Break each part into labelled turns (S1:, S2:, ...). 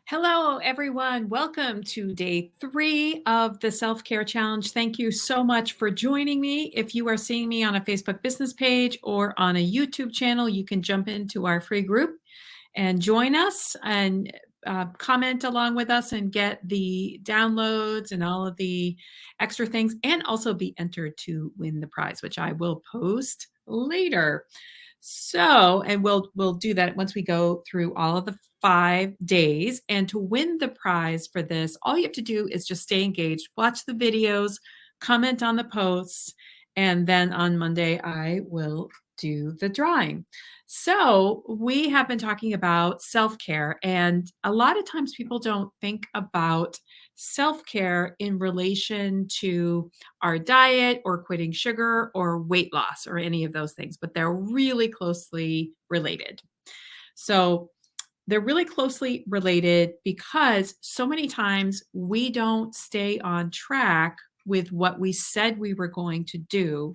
S1: Hello, everyone. Welcome to day 3 of the Self Care Challenge. Thank you so much for joining me. If you are seeing me on a Facebook business page or on a YouTube channel, you can jump into our free group and join us and comment along with us and get the downloads and all of the extra things, and also be entered to win the prize, which I will post later. So, and we'll do that once we go through all of the 5 days. And to win the prize for this, all you have to do is just stay engaged, watch the videos, comment on the posts, and then on Monday I will do the drawing. So, we have been talking about self-care, and a lot of times people don't think about self-care in relation to our diet or quitting sugar or weight loss or any of those things, but they're really closely related. So they're really closely related because so many times we don't stay on track with what we said we were going to do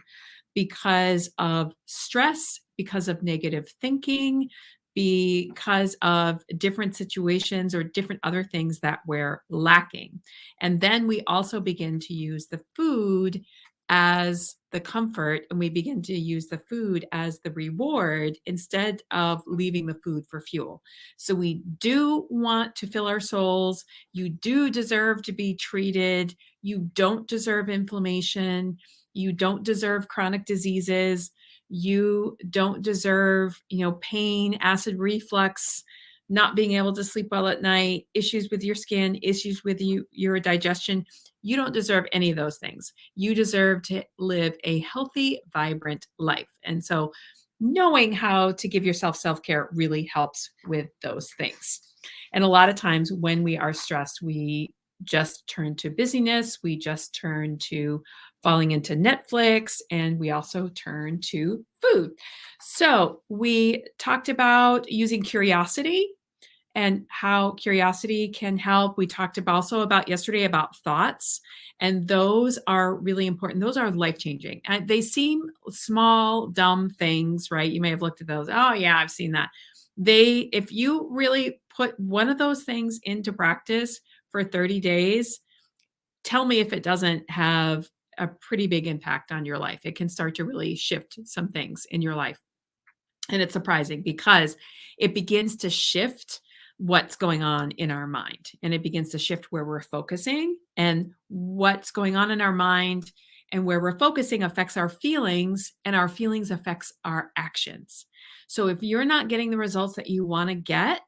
S1: because of stress, because of negative thinking, because of different situations or different other things that we're lacking. And then we also begin to use the food as the comfort, and we begin to use the food as the reward instead of leaving the food for fuel. So we do want to fill our souls. You do deserve to be treated. You don't deserve inflammation. You don't deserve chronic diseases. You don't deserve, pain, acid reflux, not being able to sleep well at night, issues with your skin, issues with your digestion. You don't deserve any of those things. You deserve to live a healthy, vibrant life. And so knowing how to give yourself self-care really helps with those things. And a lot of times when we are stressed, we just turn to busyness, we just turn to falling into Netflix, and we also turn to food. So, we talked about using curiosity and how curiosity can help. We talked about also about yesterday about thoughts, and those are really important. Those are life-changing. And they seem small, dumb things, right? You may have looked at those. Oh, yeah, I've seen that. If you really put one of those things into practice for 30 days, tell me if it doesn't have a pretty big impact on your life. It can start to really shift some things in your life. And it's surprising because it begins to shift what's going on in our mind, and it begins to shift where we're focusing, and what's going on in our mind and where we're focusing affects our feelings, and our feelings affects our actions. So if you're not getting the results that you want to get,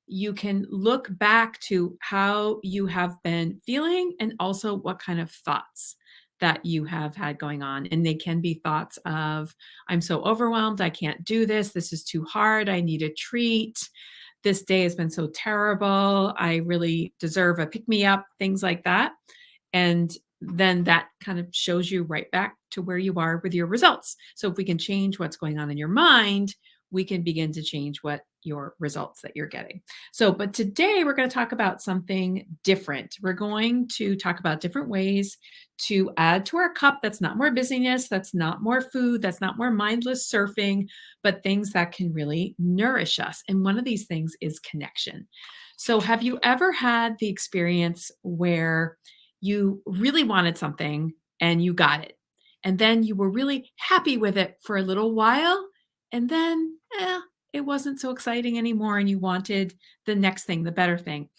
S1: you can look back to how you have been feeling and also what kind of thoughts that you have had going on. And they can be thoughts of, I'm so overwhelmed. I can't do this. This is too hard. I need a treat. This day has been so terrible. I really deserve a pick me up, things like that. And then that kind of shows you right back to where you are with your results. So if we can change what's going on in your mind, we can begin to change what your results that you're getting. So, but today we're going to talk about something different. We're going to talk about different ways to add to our cup that's not more busyness, that's not more food, that's not more mindless surfing, but things that can really nourish us. And one of these things is connection. So, have you ever had the experience where you really wanted something and you got it? And then you were really happy with it for a little while, and then it wasn't so exciting anymore and you wanted the next thing, the better thing.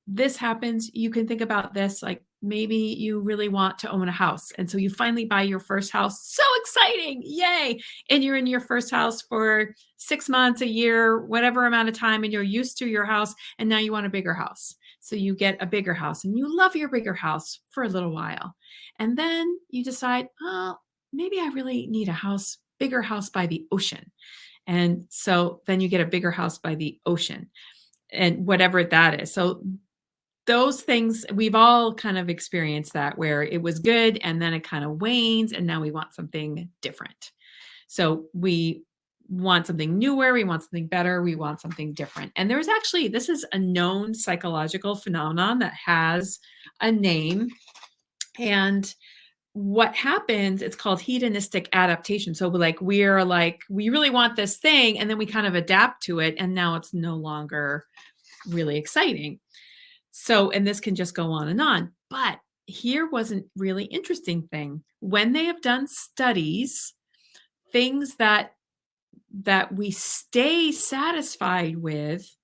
S1: This happens. You can think about this like maybe you really want to own a house. And so you finally buy your first house. So exciting. Yay. And you're in your first house for 6 months, a year, whatever amount of time, and you're used to your house. And now you want a bigger house. So you get a bigger house and you love your bigger house for a little while. And then you decide, oh, maybe I really need a house, bigger house by the ocean. And so then you get a bigger house by the ocean and whatever that is. So those things, we've all kind of experienced that where it was good and then it kind of wanes and now we want something different. So we want something newer, we want something better, we want something different. And there's actually, this is a known psychological phenomenon that has a name. And what happens, it's called hedonistic adaptation. So we really want this thing, and then we kind of adapt to it, and now it's no longer really exciting. So, and this can just go on and on. But here was a really interesting thing. When they have done studies, things that we stay satisfied with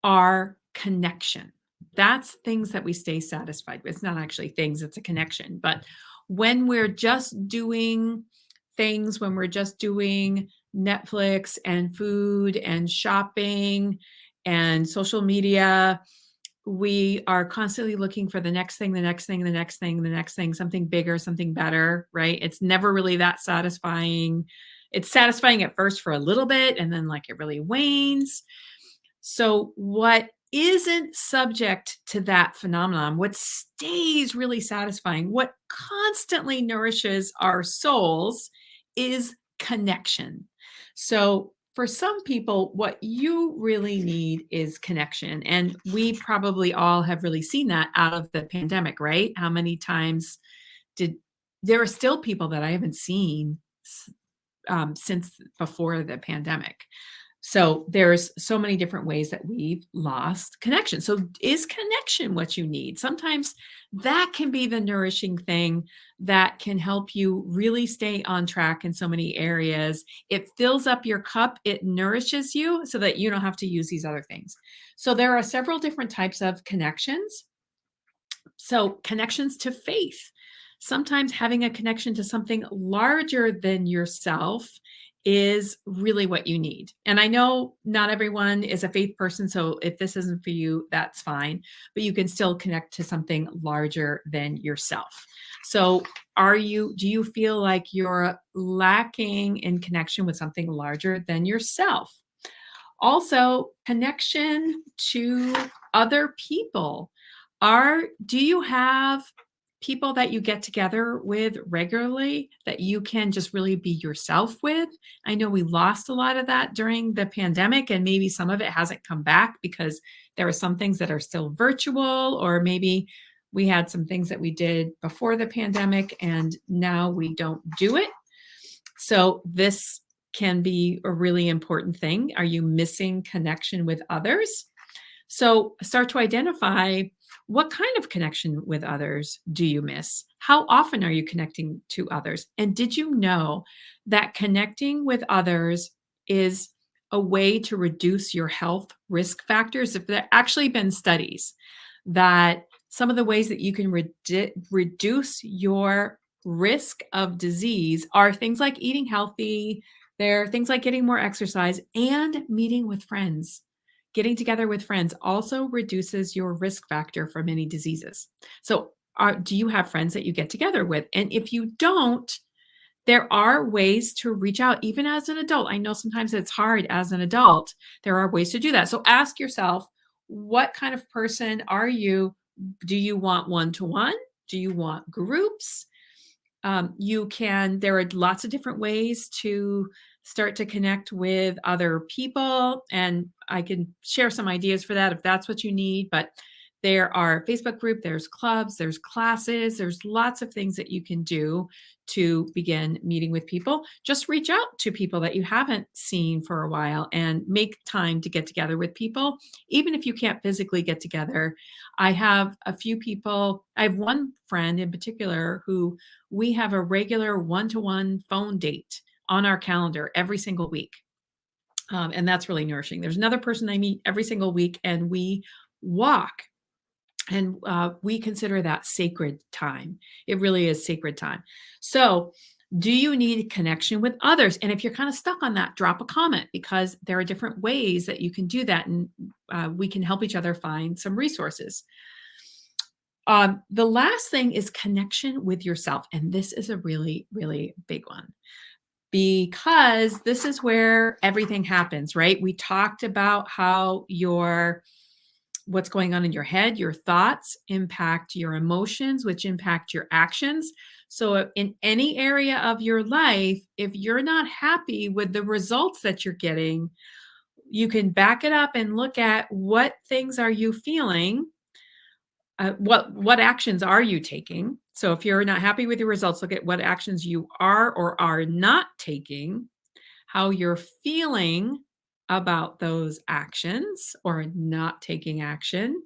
S1: are connection. That's things that we stay satisfied with. It's not actually things, it's a connection. But when we're just doing things, when we're just doing Netflix and food and shopping and social media, we are constantly looking for the next thing, the next thing, the next thing, the next thing, something bigger, something better, right? It's never really that satisfying. It's satisfying at first for a little bit, and then like it really wanes. So, what isn't subject to that phenomenon, what stays really satisfying, what constantly nourishes our souls is connection. So, for some people, what you really need is connection. And we probably all have really seen that out of the pandemic, right? How many times did there are still people that I haven't seen since before the pandemic. So there's so many different ways that we've lost connection. So is connection what you need? Sometimes that can be the nourishing thing that can help you really stay on track in so many areas. It fills up your cup, it nourishes you so that you don't have to use these other things. So there are several different types of connections. So connections to faith. Sometimes having a connection to something larger than yourself is really what you need. And I know not everyone is a faith person, so if this isn't for you, that's fine, but you can still connect to something larger than yourself. So, do you feel like you're lacking in connection with something larger than yourself? Also, connection to other people. Do you have people that you get together with regularly that you can just really be yourself with? I know we lost a lot of that during the pandemic, and maybe some of it hasn't come back because there are some things that are still virtual, or maybe we had some things that we did before the pandemic and now we don't do it. So this can be a really important thing. Are you missing connection with others? So start to identify, what kind of connection with others do you miss? How often are you connecting to others? And did you know that connecting with others is a way to reduce your health risk factors? If there actually been studies that some of the ways that you can reduce your risk of disease are things like eating healthy, there are things like getting more exercise and meeting with friends. Getting together with friends also reduces your risk factor for many diseases. So, do you have friends that you get together with? And if you don't, there are ways to reach out even as an adult. I know sometimes it's hard as an adult. There are ways to do that. So ask yourself, what kind of person are you? Do you want one to one? Do you want groups? There are lots of different ways to start to connect with other people. And I can share some ideas for that if that's what you need. But there are Facebook group, there's clubs, there's classes, there's lots of things that you can do to begin meeting with people. Just reach out to people that you haven't seen for a while and make time to get together with people, even if you can't physically get together. I have one friend in particular who we have a regular one-to-one phone date on our calendar every single week. And that's really nourishing. There's another person I meet every single week, and we walk. And we consider that sacred time. It really is sacred time. So, do you need connection with others? And if you're kind of stuck on that, drop a comment, because there are different ways that you can do that. And we can help each other find some resources. The last thing is connection with yourself. And this is a really, really big one, because this is where everything happens, right? We talked about how what's going on in your head, your thoughts impact your emotions, which impact your actions. So in any area of your life, if you're not happy with the results that you're getting, you can back it up and look at what things are you feeling, what actions are you taking. So if you're not happy with your results, look at what actions you are or are not taking, how you're feeling about those actions or not taking action,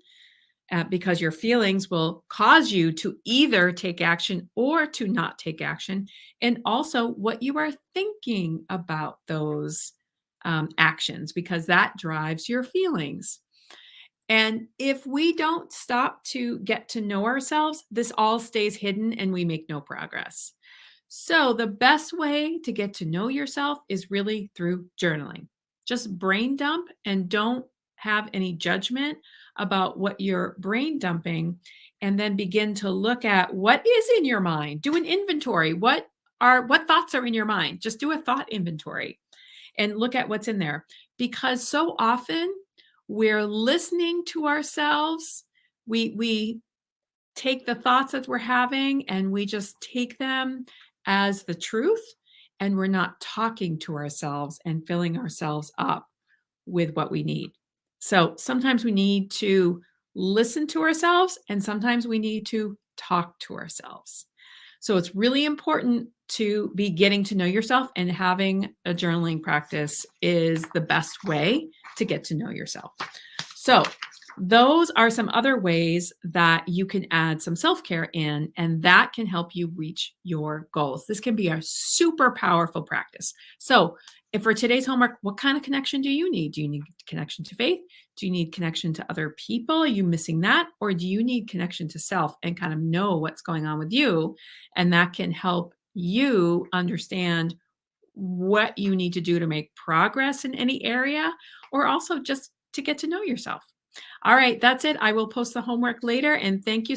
S1: because your feelings will cause you to either take action or to not take action. And also what you are thinking about those actions, because that drives your feelings. And if we don't stop to get to know ourselves, this all stays hidden and we make no progress. So, the best way to get to know yourself is really through journaling. Just brain dump and don't have any judgment about what you're brain dumping. And then begin to look at what is in your mind. Do an inventory. What thoughts are in your mind? Just do a thought inventory and look at what's in there. Because so often we're listening to ourselves. We take the thoughts that we're having and we just take them as the truth, and we're not talking to ourselves and filling ourselves up with what we need. So sometimes we need to listen to ourselves and sometimes we need to talk to ourselves. So it's really important to be getting to know yourself, and having a journaling practice is the best way to get to know yourself. So those are some other ways that you can add some self-care in, and that can help you reach your goals. This can be a super powerful practice. So, if for today's homework, what kind of connection do you need? Do you need connection to faith? Do you need connection to other people? Are you missing that? Or do you need connection to self and kind of know what's going on with you? And that can help you understand what you need to do to make progress in any area, or also just to get to know yourself. All right, that's it. I will post the homework later, and thank you